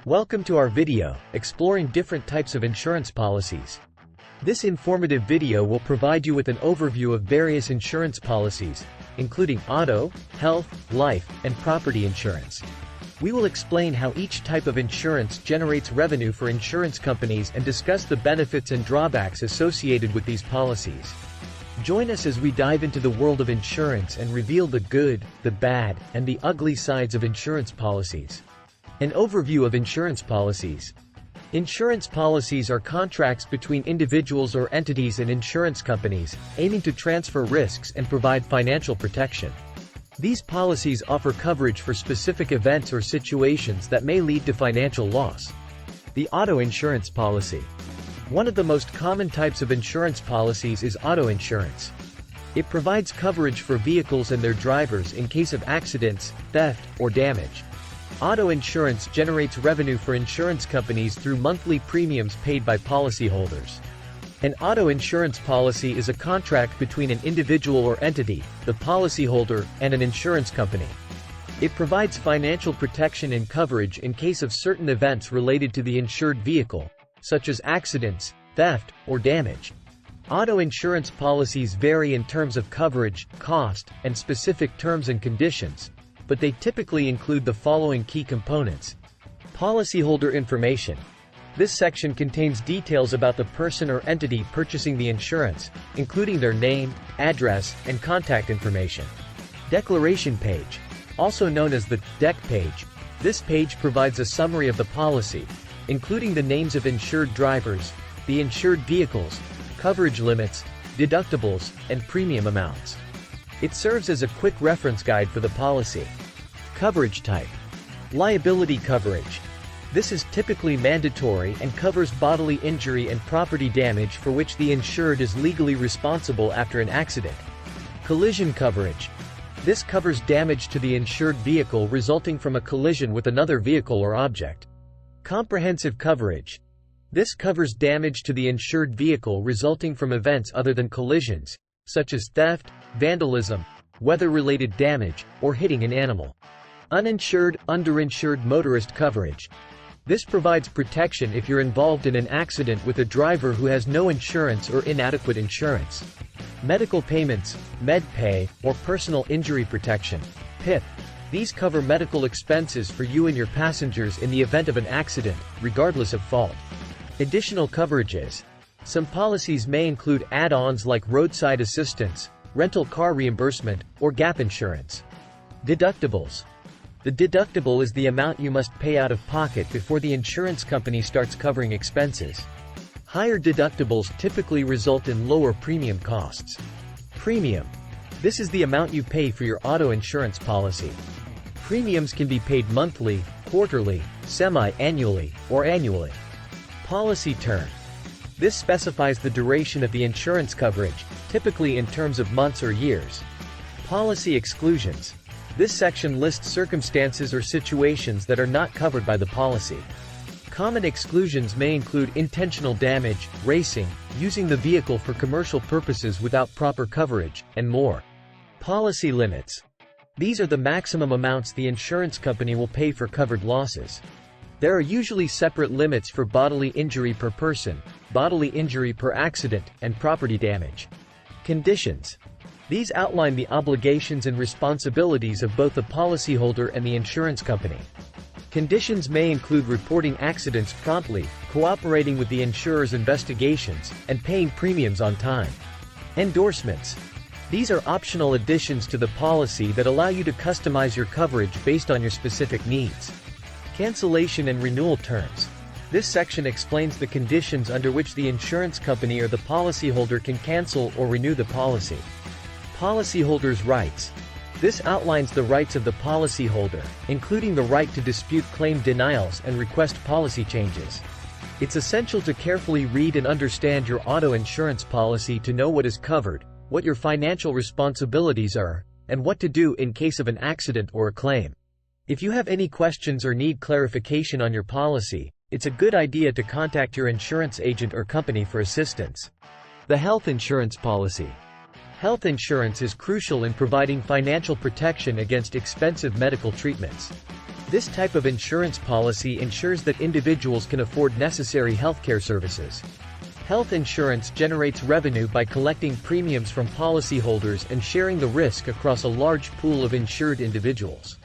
Welcome to our video, exploring different types of insurance policies. This informative video will provide you with an overview of various insurance policies, including auto, health, life, and property insurance. We will explain how each type of insurance generates revenue for insurance companies and discuss the benefits and drawbacks associated with these policies. Join us as we dive into the world of insurance and reveal the good, the bad, and the ugly sides of insurance policies. An overview of insurance policies. Insurance policies are contracts between individuals or entities and insurance companies, aiming to transfer risks and provide financial protection. These policies offer coverage for specific events or situations that may lead to financial loss. The auto insurance policy. One of the most common types of insurance policies is auto insurance. It provides coverage for vehicles and their drivers in case of accidents, theft, or damage. Auto insurance generates revenue for insurance companies through monthly premiums paid by policyholders. An auto insurance policy is a contract between an individual or entity, the policyholder, and an insurance company. It provides financial protection and coverage in case of certain events related to the insured vehicle, such as accidents, theft, or damage. Auto insurance policies vary in terms of coverage, cost, and specific terms and conditions, but they typically include the following key components. Policyholder information. This section contains details about the person or entity purchasing the insurance, including their name, address, and contact information. Declaration page, also known as the DEC page. This page provides a summary of the policy, including the names of insured drivers, the insured vehicles, coverage limits, deductibles, and premium amounts. It serves as a quick reference guide for the policy. Coverage type. Liability coverage. This is typically mandatory and covers bodily injury and property damage for which the insured is legally responsible after an accident. Collision coverage. This covers damage to the insured vehicle resulting from a collision with another vehicle or object. Comprehensive coverage. This covers damage to the insured vehicle resulting from events other than collisions, such as theft, vandalism, weather-related damage, or hitting an animal. Uninsured, underinsured motorist coverage. This provides protection if you're involved in an accident with a driver who has no insurance or inadequate insurance. Medical payments, MedPay, or personal injury protection, PIP. These cover medical expenses for you and your passengers in the event of an accident, regardless of fault. Additional coverages. Some policies may include add-ons like roadside assistance, rental car reimbursement, or gap insurance. Deductibles. The deductible is the amount you must pay out of pocket before the insurance company starts covering expenses. Higher deductibles typically result in lower premium costs. Premium. This is the amount you pay for your auto insurance policy. Premiums can be paid monthly, quarterly, semi-annually, or annually. Policy term. This specifies the duration of the insurance coverage, typically in terms of months or years. Policy exclusions. This section lists circumstances or situations that are not covered by the policy. Common exclusions may include intentional damage, racing, using the vehicle for commercial purposes without proper coverage, and more. Policy limits. These are the maximum amounts the insurance company will pay for covered losses. There are usually separate limits for bodily injury per person, bodily injury per accident, and property damage. Conditions. These outline the obligations and responsibilities of both the policyholder and the insurance company. Conditions may include reporting accidents promptly, cooperating with the insurer's investigations, and paying premiums on time. Endorsements. These are optional additions to the policy that allow you to customize your coverage based on your specific needs. Cancellation and renewal terms. This section explains the conditions under which the insurance company or the policyholder can cancel or renew the policy. Policyholder's rights. This outlines the rights of the policyholder, including the right to dispute claim denials and request policy changes. It's essential to carefully read and understand your auto insurance policy to know what is covered, what your financial responsibilities are, and what to do in case of an accident or a claim. If you have any questions or need clarification on your policy, it's a good idea to contact your insurance agent or company for assistance. The health insurance policy. Health insurance is crucial in providing financial protection against expensive medical treatments. This type of insurance policy ensures that individuals can afford necessary healthcare services. Health insurance generates revenue by collecting premiums from policyholders and sharing the risk across a large pool of insured individuals.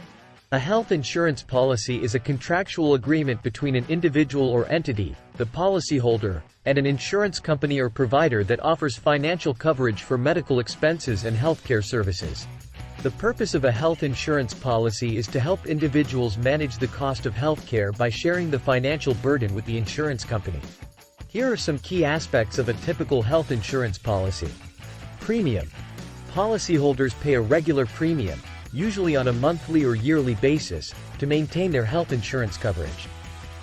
A health insurance policy is a contractual agreement between an individual or entity, the policyholder, and an insurance company or provider that offers financial coverage for medical expenses and healthcare services. The purpose of a health insurance policy is to help individuals manage the cost of healthcare by sharing the financial burden with the insurance company. Here are some key aspects of a typical health insurance policy. Premium. Policyholders pay a regular premium, usually on a monthly or yearly basis, to maintain their health insurance coverage.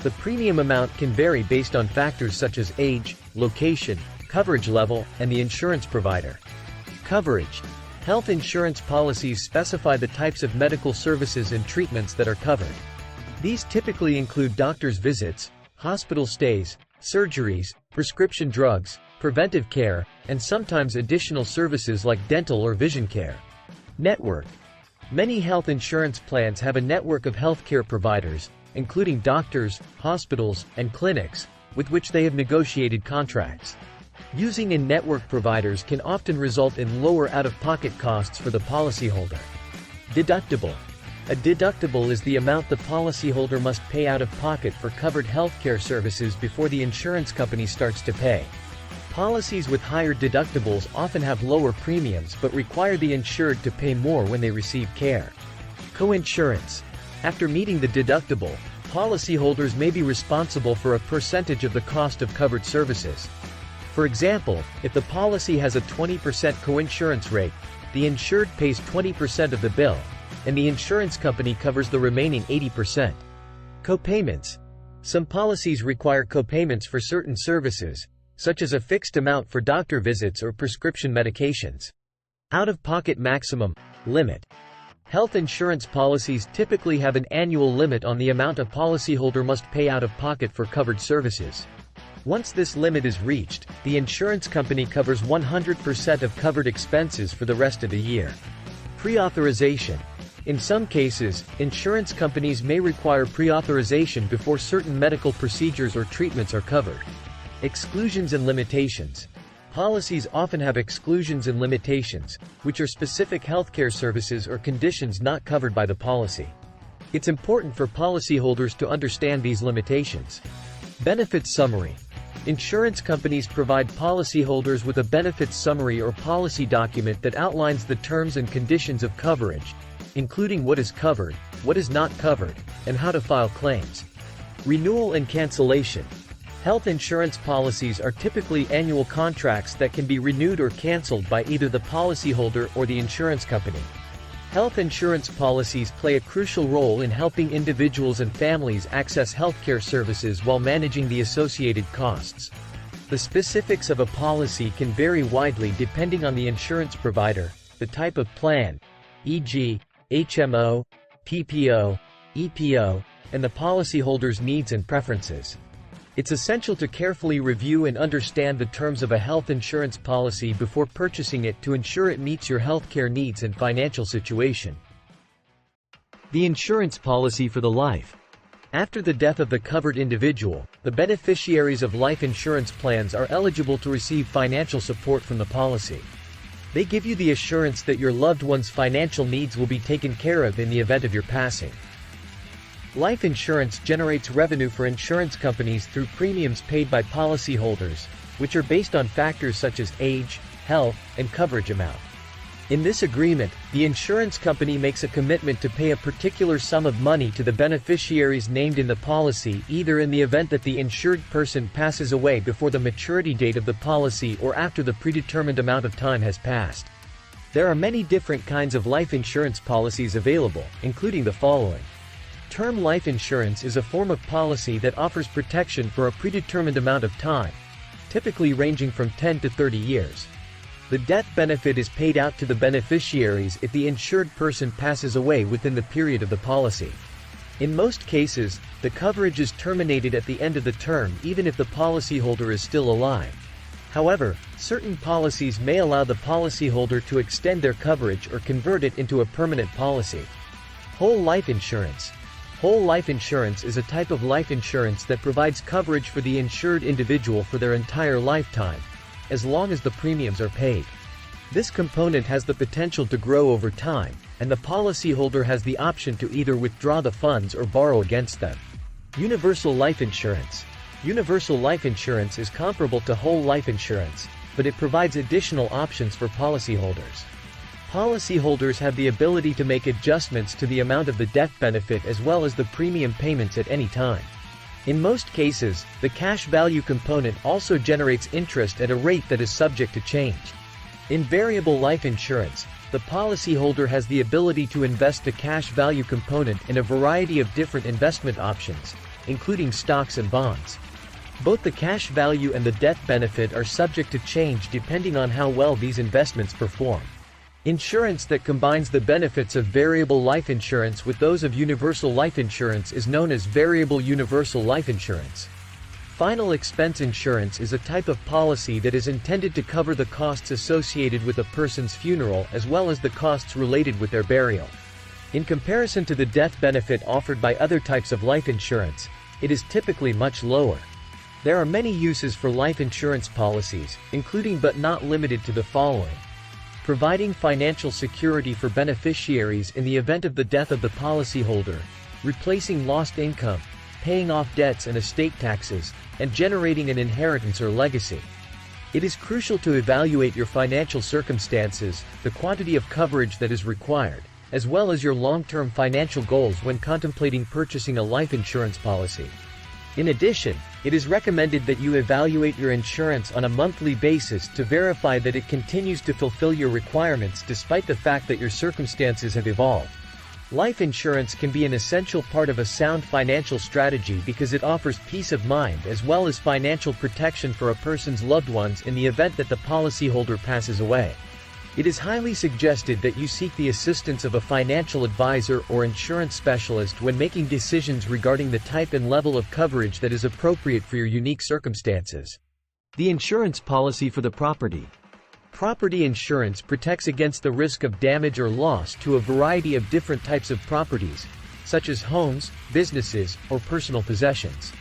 The premium amount can vary based on factors such as age, location, coverage level, and the insurance provider. Coverage. Health insurance policies specify the types of medical services and treatments that are covered. These typically include doctor's visits, hospital stays, surgeries, prescription drugs, preventive care, and sometimes additional services like dental or vision care. Network. Many health insurance plans have a network of healthcare providers, including doctors, hospitals, and clinics, with which they have negotiated contracts. Using in-network providers can often result in lower out-of-pocket costs for the policyholder. Deductible. A deductible is the amount the policyholder must pay out of pocket for covered healthcare services before the insurance company starts to pay. Policies with higher deductibles often have lower premiums but require the insured to pay more when they receive care. Coinsurance. After meeting the deductible, policyholders may be responsible for a percentage of the cost of covered services. For example, if the policy has a 20% coinsurance rate, the insured pays 20% of the bill, and the insurance company covers the remaining 80%. Copayments. Some policies require copayments for certain services, such as a fixed amount for doctor visits or prescription medications. Out-of-pocket maximum limit. Health insurance policies typically have an annual limit on the amount a policyholder must pay out of pocket for covered services. Once this limit is reached, the insurance company covers 100% of covered expenses for the rest of the year. Pre-authorization. In some cases, insurance companies may require pre-authorization before certain medical procedures or treatments are covered. Exclusions and limitations. Policies often have exclusions and limitations, which are specific healthcare services or conditions not covered by the policy. It's important for policyholders to understand these limitations. Benefits summary. Insurance companies provide policyholders with a benefits summary or policy document that outlines the terms and conditions of coverage, including what is covered, what is not covered, and how to file claims. Renewal and cancellation. Health insurance policies are typically annual contracts that can be renewed or canceled by either the policyholder or the insurance company. Health insurance policies play a crucial role in helping individuals and families access healthcare services while managing the associated costs. The specifics of a policy can vary widely depending on the insurance provider, the type of plan, e.g., HMO, PPO, EPO, and the policyholder's needs and preferences. It's essential to carefully review and understand the terms of a health insurance policy before purchasing it to ensure it meets your healthcare needs and financial situation. The insurance policy for the life. After the death of the covered individual, the beneficiaries of life insurance plans are eligible to receive financial support from the policy. They give you the assurance that your loved one's financial needs will be taken care of in the event of your passing. Life insurance generates revenue for insurance companies through premiums paid by policyholders, which are based on factors such as age, health, and coverage amount. In this agreement, the insurance company makes a commitment to pay a particular sum of money to the beneficiaries named in the policy either in the event that the insured person passes away before the maturity date of the policy or after the predetermined amount of time has passed. There are many different kinds of life insurance policies available, including the following. Term life insurance is a form of policy that offers protection for a predetermined amount of time, typically ranging from 10 to 30 years. The death benefit is paid out to the beneficiaries if the insured person passes away within the period of the policy. In most cases, the coverage is terminated at the end of the term even if the policyholder is still alive. However, certain policies may allow the policyholder to extend their coverage or convert it into a permanent policy. Whole life insurance. Whole life insurance is a type of life insurance that provides coverage for the insured individual for their entire lifetime, as long as the premiums are paid. This component has the potential to grow over time, and the policyholder has the option to either withdraw the funds or borrow against them. Universal life insurance. Universal life insurance is comparable to whole life insurance, but it provides additional options for policyholders. Policyholders have the ability to make adjustments to the amount of the death benefit as well as the premium payments at any time. In most cases, the cash value component also generates interest at a rate that is subject to change. In variable life insurance, the policyholder has the ability to invest the cash value component in a variety of different investment options, including stocks and bonds. Both the cash value and the death benefit are subject to change depending on how well these investments perform. Insurance that combines the benefits of variable life insurance with those of universal life insurance is known as variable universal life insurance. Final expense insurance is a type of policy that is intended to cover the costs associated with a person's funeral as well as the costs related with their burial. In comparison to the death benefit offered by other types of life insurance, it is typically much lower. There are many uses for life insurance policies, including but not limited to the following: providing financial security for beneficiaries in the event of the death of the policyholder, replacing lost income, paying off debts and estate taxes, and generating an inheritance or legacy. It is crucial to evaluate your financial circumstances, the quantity of coverage that is required, as well as your long-term financial goals when contemplating purchasing a life insurance policy. In addition, it is recommended that you evaluate your insurance on a monthly basis to verify that it continues to fulfill your requirements despite the fact that your circumstances have evolved. Life insurance can be an essential part of a sound financial strategy because it offers peace of mind as well as financial protection for a person's loved ones in the event that the policyholder passes away. It is highly suggested that you seek the assistance of a financial advisor or insurance specialist when making decisions regarding the type and level of coverage that is appropriate for your unique circumstances. The insurance policy for the property. Property insurance protects against the risk of damage or loss to a variety of different types of properties, such as homes, businesses, or personal possessions.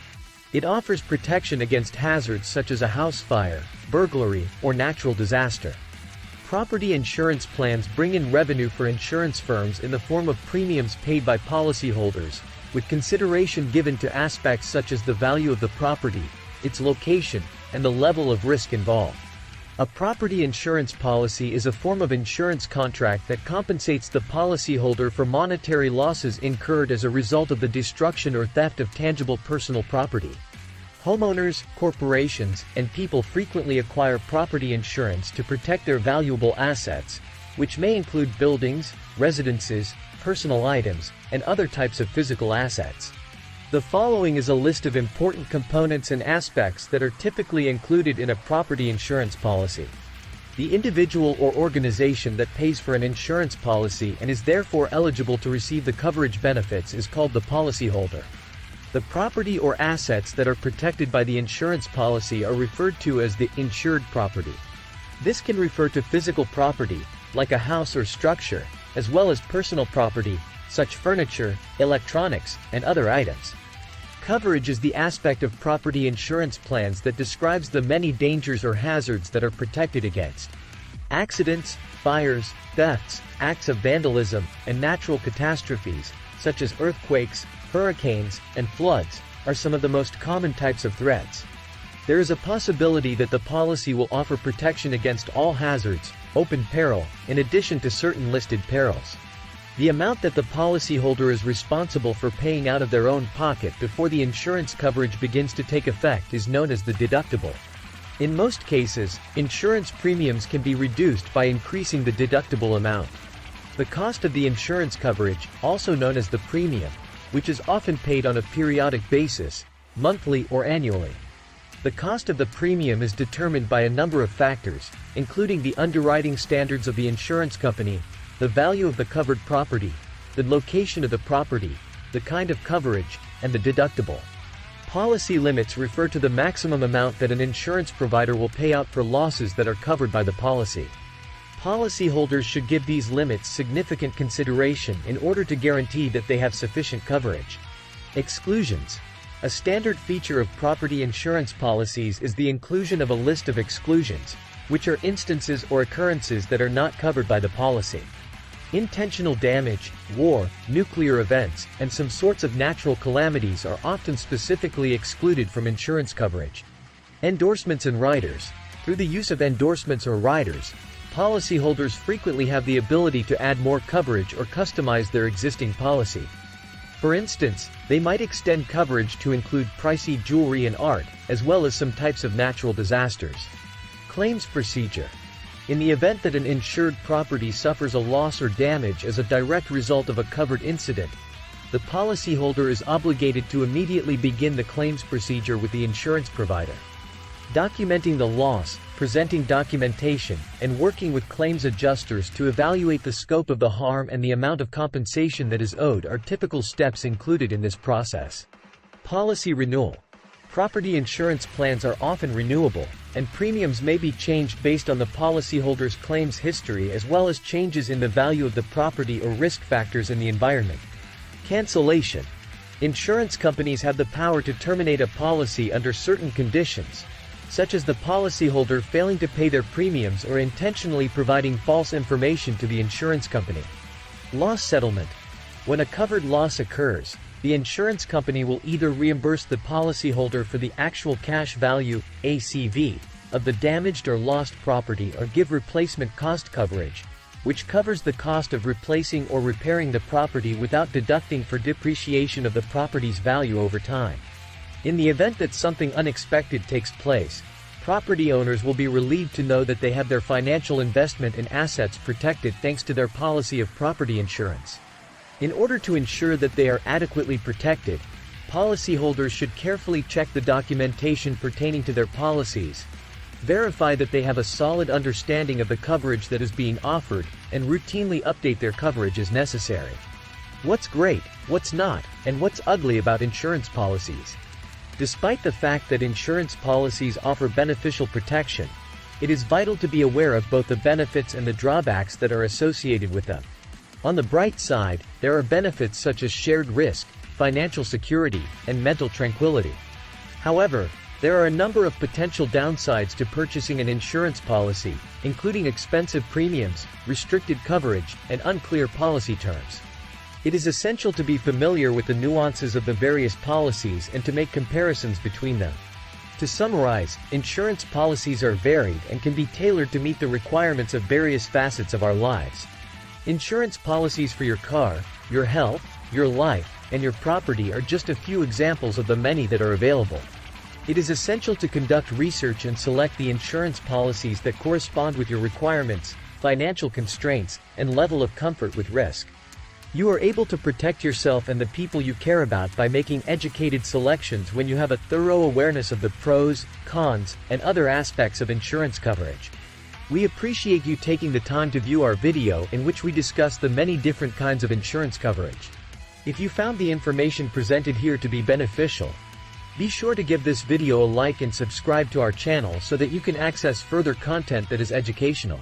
It offers protection against hazards such as a house fire, burglary, or natural disaster. Property insurance plans bring in revenue for insurance firms in the form of premiums paid by policyholders, with consideration given to aspects such as the value of the property, its location, and the level of risk involved. A property insurance policy is a form of insurance contract that compensates the policyholder for monetary losses incurred as a result of the destruction or theft of tangible personal property. Homeowners, corporations, and people frequently acquire property insurance to protect their valuable assets, which may include buildings, residences, personal items, and other types of physical assets. The following is a list of important components and aspects that are typically included in a property insurance policy. The individual or organization that pays for an insurance policy and is therefore eligible to receive the coverage benefits is called the policyholder. The property or assets that are protected by the insurance policy are referred to as the insured property. This can refer to physical property, like a house or structure, as well as personal property, such furniture, electronics, and other items. Coverage is the aspect of property insurance plans that describes the many dangers or hazards that are protected against. Accidents, fires, thefts, acts of vandalism, and natural catastrophes, such as earthquakes, hurricanes, and floods, are some of the most common types of threats. There is a possibility that the policy will offer protection against all hazards, open peril, in addition to certain listed perils. The amount that the policyholder is responsible for paying out of their own pocket before the insurance coverage begins to take effect is known as the deductible. In most cases, insurance premiums can be reduced by increasing the deductible amount. The cost of the insurance coverage, also known as the premium, which is often paid on a periodic basis, monthly or annually. The cost of the premium is determined by a number of factors, including the underwriting standards of the insurance company, the value of the covered property, the location of the property, the kind of coverage, and the deductible. Policy limits refer to the maximum amount that an insurance provider will pay out for losses that are covered by the policy. Policyholders should give these limits significant consideration in order to guarantee that they have sufficient coverage. Exclusions. A standard feature of property insurance policies is the inclusion of a list of exclusions, which are instances or occurrences that are not covered by the policy. Intentional damage, war, nuclear events, and some sorts of natural calamities are often specifically excluded from insurance coverage. Endorsements and riders. Through the use of endorsements or riders, policyholders frequently have the ability to add more coverage or customize their existing policy. For instance, they might extend coverage to include pricey jewelry and art, as well as some types of natural disasters. Claims procedure. In the event that an insured property suffers a loss or damage as a direct result of a covered incident, the policyholder is obligated to immediately begin the claims procedure with the insurance provider. Documenting the loss, presenting documentation, and working with claims adjusters to evaluate the scope of the harm and the amount of compensation that is owed are typical steps included in this process. Policy renewal. Property insurance plans are often renewable, and premiums may be changed based on the policyholder's claims history as well as changes in the value of the property or risk factors in the environment. Cancellation. Insurance companies have the power to terminate a policy under certain conditions, such as the policyholder failing to pay their premiums or intentionally providing false information to the insurance company. Loss settlement. When a covered loss occurs, the insurance company will either reimburse the policyholder for the actual cash value, ACV, of the damaged or lost property or give replacement cost coverage, which covers the cost of replacing or repairing the property without deducting for depreciation of the property's value over time. In the event that something unexpected takes place, property owners will be relieved to know that they have their financial investment and assets protected thanks to their policy of property insurance. In order to ensure that they are adequately protected, policyholders should carefully check the documentation pertaining to their policies, verify that they have a solid understanding of the coverage that is being offered, and routinely update their coverage as necessary. What's great, what's not, and what's ugly about insurance policies? Despite the fact that insurance policies offer beneficial protection, it is vital to be aware of both the benefits and the drawbacks that are associated with them. On the bright side, there are benefits such as shared risk, financial security, and mental tranquility. However, there are a number of potential downsides to purchasing an insurance policy, including expensive premiums, restricted coverage, and unclear policy terms. It is essential to be familiar with the nuances of the various policies and to make comparisons between them. To summarize, insurance policies are varied and can be tailored to meet the requirements of various facets of our lives. Insurance policies for your car, your health, your life, and your property are just a few examples of the many that are available. It is essential to conduct research and select the insurance policies that correspond with your requirements, financial constraints, and level of comfort with risk. You are able to protect yourself and the people you care about by making educated selections when you have a thorough awareness of the pros, cons, and other aspects of insurance coverage. We appreciate you taking the time to view our video in which we discuss the many different kinds of insurance coverage. If you found the information presented here to be beneficial, be sure to give this video a like and subscribe to our channel so that you can access further content that is educational.